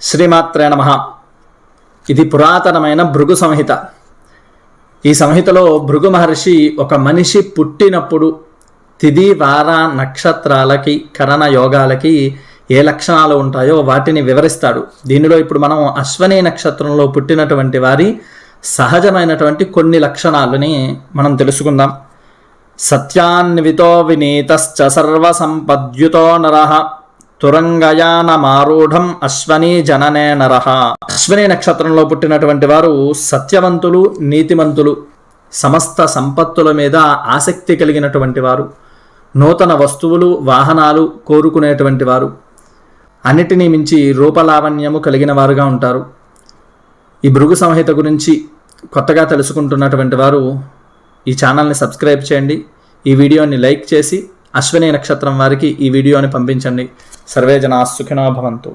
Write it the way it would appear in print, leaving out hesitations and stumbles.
శ్రీమాత్రే నమః. ఇది పురాతనమైన భృగు సంహిత. ఈ సంహితలో భృగు మహర్షి ఒక మనిషి పుట్టినప్పుడు తిథి వార నక్షత్రాలకి కరణ యోగాలకి ఏ లక్షణాలు ఉంటాయో వాటిని వివరిస్తాడు. దీనిలో ఇప్పుడు మనం అశ్వనీ నక్షత్రంలో పుట్టినటువంటి వారి సహజమైనటువంటి కొన్ని లక్షణాలని మనం తెలుసుకుందాం. సత్యాన్వితో వినీతశ్చ సర్వసంపద్యుతో నరః తురంగయానమారూఢం అశ్వనీ జననే నరః. అశ్వనీ నక్షత్రంలో పుట్టినటువంటి వారు సత్యవంతులు, నీతిమంతులు, సమస్త సంపత్తుల మీద ఆసక్తి కలిగినటువంటి వారు, నూతన వస్తువులు వాహనాలు కోరుకునేటువంటి వారు, అన్నిటినీ మించి రూపలావణ్యము కలిగిన వారుగా ఉంటారు. ఈ భృగు సంహిత గురించి కొత్తగా తెలుసుకుంటున్నటువంటి వారు ఈ ఛానల్ని సబ్స్క్రైబ్ చేయండి. ఈ వీడియోని లైక్ చేసి అశ్వనీ నక్షత్రం వారికి ఈ వీడియోని పంపించండి. సర్వే జనాః సుఖినో భవంతు.